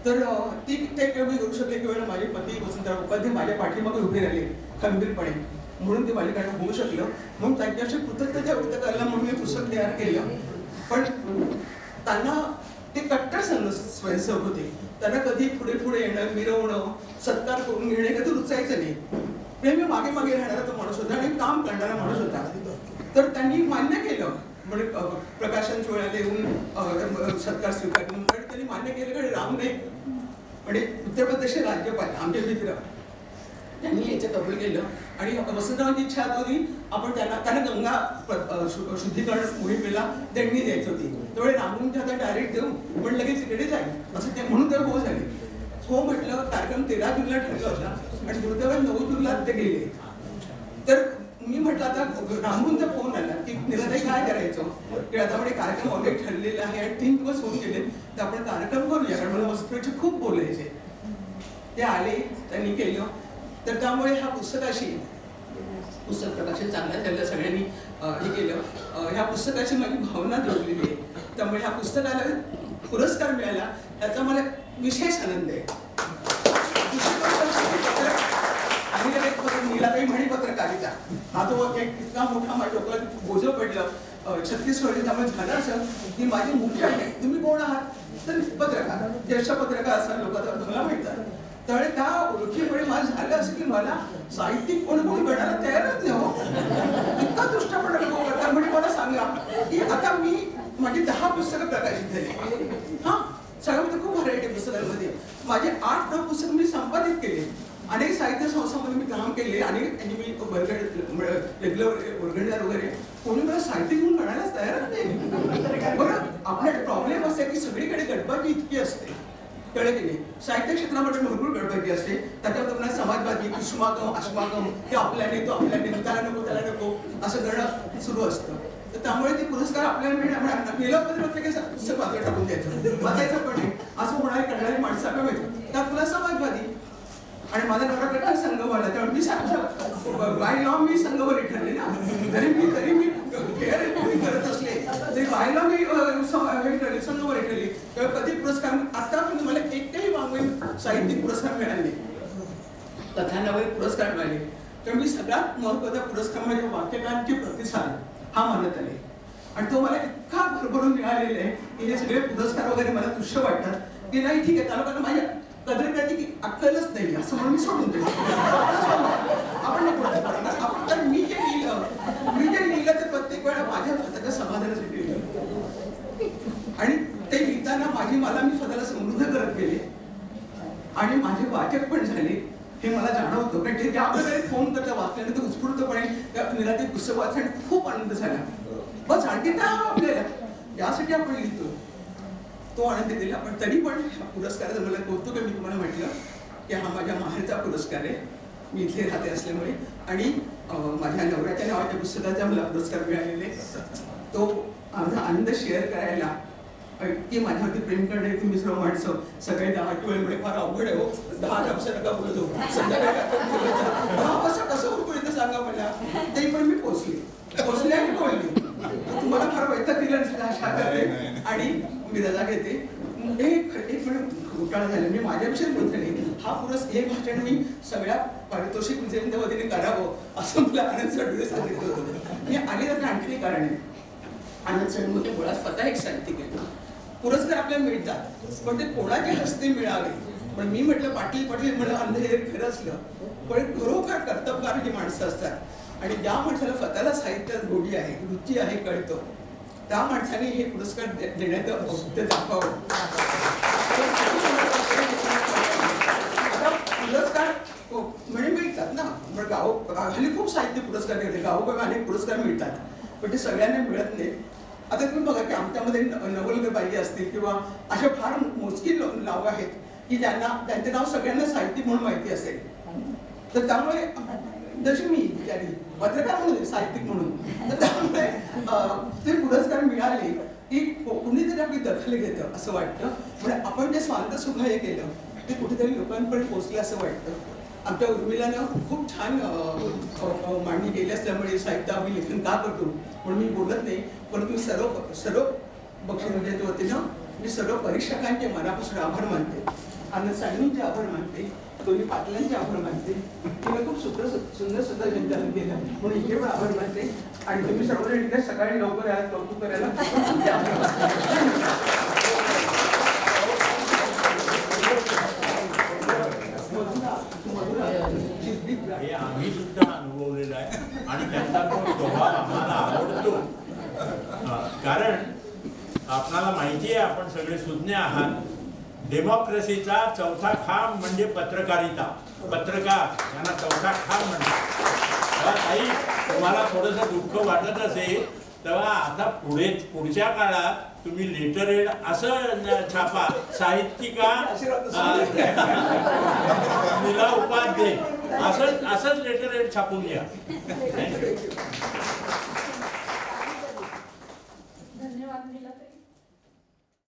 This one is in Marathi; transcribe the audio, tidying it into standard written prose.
तर ती ते मी करू शकले की वेळेला माझे पती वसंतराव उपाध्ये माझ्या पाठीमागे उभे राहिले खंबीरपणे, म्हणून ते माझ्याकडे होऊ शकलं. म्हणून त्यांच्याशी कृतज्ञता व्यक्त करायला म्हणून मी पुस्तक तयार केलं. पण त्यांना ते कट्टर स्वयंसेवक होते. त्यांना कधी पुढे पुढे येणं, मिरवणं, सत्कार करून घेणे कधी रुचायचं नाही. मी मागे मागे राहणारा तो माणूस होता आणि काम करणारा माणूस होता. तर त्यांनी मान्य केलं, म्हणजे प्रकाशन सोहळ्याला येऊन सत्कार स्वीकारला. आणि त्यांनी मान्य केलं की रामने म्हणजे उत्तर प्रदेशचे राज्यपाल आमचे मित्र त्यांनी याचं कबूल केलं. आणि वसंतरावांची इच्छा होती आपण त्यांना गंगा शुद्धीकरण मोहिमेला देणगी द्यायची होती. त्यामुळे रामूंच्या हातात डायरेक्ट देऊ पण लगेच तिकडे जाईल असं ते म्हणून तर हो झाले. हो म्हटलं. कार्यक्रम 13 जूनला ठरला होता आणि दुर्दैवाने 9 जूनला ते गेले. तर मी म्हटलं आता रामूंचा फोन आला की निराताई काय करायचं की आता म्हणजे कार्यक्रम ऑलरेडी ठरलेला आहे आणि 3 दिवस होऊन गेले तर आपण कार्यक्रम करूया, कारण मला वसंतरावचे खूप बोलायचे. ते आले, त्यांनी केलं. तर त्यामुळे ह्या पुस्तक प्रकाशन चांगलं झालं, सगळ्यांनी हे केलं. ह्या पुस्तकाची माझी भावना जोडलेली आहे. त्यामुळे ह्या पुस्तकाला पुरस्कार मिळाला त्याचा मला विशेष आनंद आहे. नीलाताई म्हणी पत्रकारिता हा तो एक इतका मोठा माझ्या डोक्याला बोजं पडलं 36 वर्षी. त्यामुळे झालं असं की माझी मुख्य आहे, तुम्ही कोण आहात तर पत्रकार, ज्येष्ठ पत्रकार असं लोक मला म्हणतात. त्यामुळे त्या ओळखीमुळे मला झालं असं की मला साहित्यिक कोणी बनायला तयारच नाही हो. इतका दृष्टपणा नको करता. म्हणजे मला सांगा की आता मी माझी 10 पुस्तकं प्रकाशित झाली. हा सगळ्यामध्ये खूप व्हरायटी पुस्तकांमध्ये माझे 8-9 पुस्तकं मी संपादित केले. अनेक साहित्य संस्थांमध्ये मी काम केले. अनेक मी वर्गणीदार वगैरे कोणी मला साहित्यिक म्हणून म्हणायलाच तयारच नाही. बरं आपल्या प्रॉब्लेम असते की सगळीकडे गडबडी इतकी असते, कळलं की नाही. साहित्य क्षेत्रामध्ये भरपूर गडबडी असते. त्याच्यामध्ये पुन्हा समाजवादी कुसुमागम अश्मागम की आपल्याने तो आपल्याने त्याला नको त्याला नको असं करणं सुरू असतं. तर त्यामुळे ते पुरस्कार आपल्याला मिळणार गेलं पुस्तक वाचलं टाकून द्यायचं, वाचायचं पण नाही असं होणारे करणारी माणसं आपल्याला मिळतात. त्यात पुन्हा समाजवादी आणि माझा नवरा संघवाला. त्यामुळे मी बाय लॉ मी संघवाली ठरले ना. तरी मी करत असले तरी बाय लॉ मी ठरले, संघवाली ठरली. तेव्हा कधी पुरस्कार आता पण मला एकही वाङ्मय साहित्यिक पुरस्कार मिळाले, कथानक पुरस्कार मिळाले. तर मी सगळ्यात महत्त्वाचा पुरस्कार म्हणजे वाचकांचे प्रतिसाद हा मानत आले. आणि तो मला इतका भरभरून मिळालेला आहे की हे सगळे पुरस्कार वगैरे मला तुच्छ वाटतात की नाही ठीक आहे त्या लोकांना माझ्या कदर की अक्कलच नाही असं म्हणून मी सोडून देतो. आपण नाही तर मी जे लिहिलं ते प्रत्येक वेळा माझ्या स्वतःच्या समाधानासाठी लिहिलं. आणि ते लिहिताना मला मी स्वतःला समृद्ध करत गेले आणि माझे वाचक पण झाले हे मला जाणवतं. कारण ते ज्या प्रकारे फोन करता वाचल्यानंतर उत्स्फूर्तपणे निराते पुस्तक वाचण्यात खूप आनंद झाला. बस आणखी काय आपल्याला यासाठी आपण लिहितो तो आनंद दिला. पण तरी पण पुरस्काराचं मला कौतुक आहे. मी तुम्हाला म्हटलं की हा माझ्या माहेरचा पुरस्कार आहे, मी इथे राहते असल्यामुळे. आणि माझ्या नवऱ्याच्या नावाच्या पुस्तकाचा मला पुरस्कार मिळालेले. तो माझा आनंद शेअर करायला की माझ्यावरती प्रेम करणे तुम्ही सर्व माणसं सगळे 10 वेळेमुळे फार अवघड आहे हो. 10 लक्ष नका बोलतो कसं होतो इथं सांगा मला. ते पण मी पोचले आणि बोलले. तुम्हाला फार वैताग दिला आशा करते आणि मी रजा घेते. एक पण घोटाळा झाला. मी माझ्याविषयी बोलते नाही. हा हे भाषण मी सगळ्या पारितोषिक विजेत्या वतीने करावं असं मला आनंद सडमुळे सांगितलं होतं. मी आले तर आणखी कारण आहे. आनंद सडमुळे मुळात स्वतः एक साहित्यिक आहे. पुरस्कार आपल्याला मिळतात पण ते कोणाच्या हस्ते मिळावे. पण मी म्हटलं पाटील मला अंधे हे खरं असलं पण खरोखर कर्तबगार जी माणसं असतात आणि ज्या माणसाला स्वतःला साहित्यात गोडी आहे, रुची आहे, कळतं त्या माणसाने हे पुरस्कार देण्याचं औचित्य दाखवावं. पुरस्कार म्हणजे मिळतात ना. हल्ली खूप साहित्य पुरस्कार देते, गावोगावी अनेक पुरस्कार मिळतात पण ते सगळ्यांना मिळत नाही. आता तुम्ही बघा की आमच्यामध्ये नवलबाई असतील किंवा अशा फार मोजकी नावं आहेत की ज्यांना त्यांचे नाव सगळ्यांना साहित्यिक म्हणून माहिती असेल. तर त्यामुळे जशी मी बिचारी पत्रकार म्हणून साहित्यिक म्हणून तर त्यामुळे ते पुरस्कार मिळाले की कुणीतरी आपली दखल घेतं असं वाटतं. म्हणजे आपण जे स्वांत सुख हे केलं ते कुठेतरी लोकांपर्यंत पोहोचलं असं वाटतं. आमच्या उर्मिलानं खूप छान मांडणी केली असल्यामुळे साहित्य आम्ही लेखन का करतो म्हणून मी बोलत नाही. परंतु सर्व बक्षिसाच्या वतीनं मी सर्व परीक्षकांचे मनापासून आभार मानते, आनंद साहेबांचे आभार मानते, दोन्ही पाटलांचे आभार मानते. तिने खूप सुंदर संचालन केलं म्हणून इथे पण आभार मानते. आणि तुम्ही सर्वजण इथे सकाळी लवकर आलात कौतुक करायला तुमचे आभार मानते. हे आम्ही सुद्धा अनुभवलेलं आहे आणि त्यांचा तो स्वभाव आम्हाला आवडतो. कारण आपणाला माहिती आहे, आपण सगळे सुज्ञ आहात. डेमोक्रेसीचा चौथा खांब म्हणजे पत्रकारिता. पत्रकार यांना चौथा खांब म्हणतात. तेव्हा काही तुम्हाला थोडंसं दुःख वाटत असेल तेव्हा आता पुढच्या काळात तुम्ही लेटर हेड असं छापा, साहित्यिका नीला उपाध्ये असंच लेटर हेड छापून घ्या.